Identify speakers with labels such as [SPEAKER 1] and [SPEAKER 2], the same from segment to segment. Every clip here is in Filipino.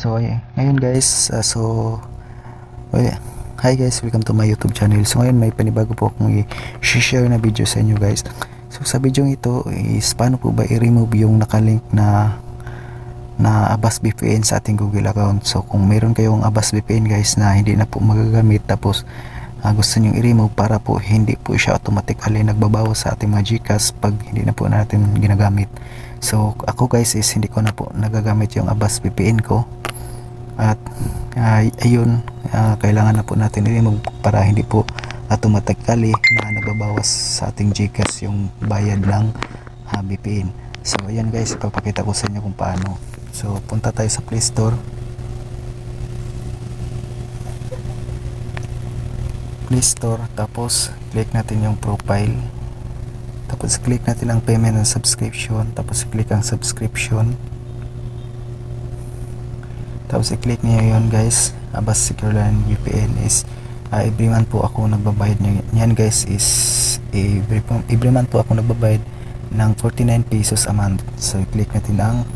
[SPEAKER 1] Ngayon guys, hi guys, welcome to my YouTube channel. So ngayon may panibago po akong i-share na video sa inyo guys. So sa video ito is paano po ba i-remove yung nakalink na Avast VPN sa ating Google account. So kung meron kayong Avast VPN guys na hindi na po magagamit, tapos gusto nyo i-remove para po hindi po siya automatically nagbabawas sa ating mga GCash pag hindi na po natin ginagamit. So ako guys is hindi ko na po nagagamit yung Avast VPN ko, at ayun, kailangan na po natin i-remove para hindi po automatically na nagbabawas sa ating GCash yung bayad ng VPN. So ayan guys, ipapakita ko sa inyo kung paano. So punta tayo sa Play Store. Tapos click natin yung profile, tapos click natin ang payment and subscription, tapos click ang subscription, tapos i-click niyo yun guys. Avast Secure LAN VPN is every month po ako nagbabayad niyan guys, is every month po ako nagbabayad ng 49 pesos a month. So i-click natin ang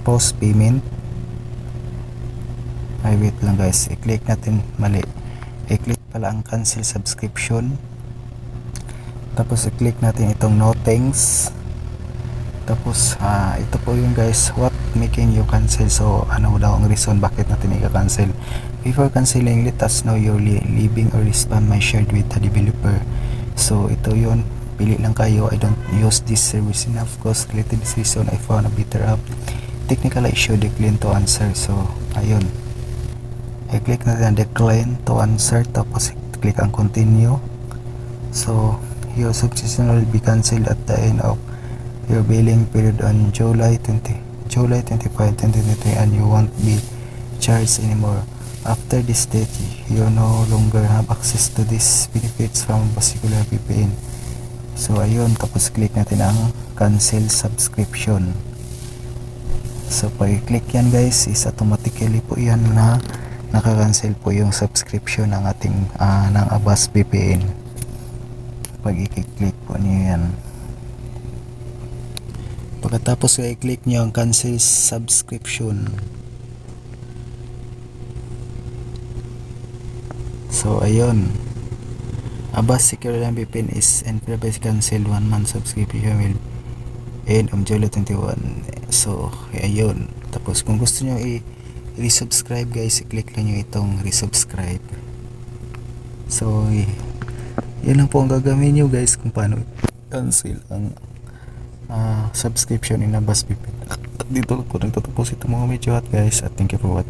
[SPEAKER 1] post payment. Wait lang guys, i-click natin mali, i-click pala ang cancel subscription, tapos i-click natin itong no thanks, tapos ito po yung guys, what making you cancel. So ano daw ang reason bakit natin i-cancel. Before canceling, let us know you're leaving or respond my shared with the developer. So ito yun, pili lang kayo. I don't use this service enough cause related this reason I found a better app. Technical issue, decline to answer. So ayun, i-click natin ang decline to answer, tapos i-click ang continue. So your subscription will be cancelled at the end of your billing period on July 25, 2023, and you won't be charged anymore. After this date, you no longer have access to these benefits from particular VPN. So ayun, tapos click natin ang cancel subscription. So pag i-click yan guys, is automatically po yan na naka-cancel po yung subscription ng ating ng Avast VPN pag i-click po niyo yan. Pagkatapos i-click niyo ang cancel subscription, so ayun, Avast Secure LAN VPN is and previously cancel 1 month subscription will end on July 21. So ayun, tapos kung gusto niyo i-resubscribe guys, i-click lang nyo itong resubscribe. So yan lang po ang gagawin nyo guys kung paano cancel ang subscription in Avast VPN. At dito po nagtatapos itong mga video at guys, at thank you for watching.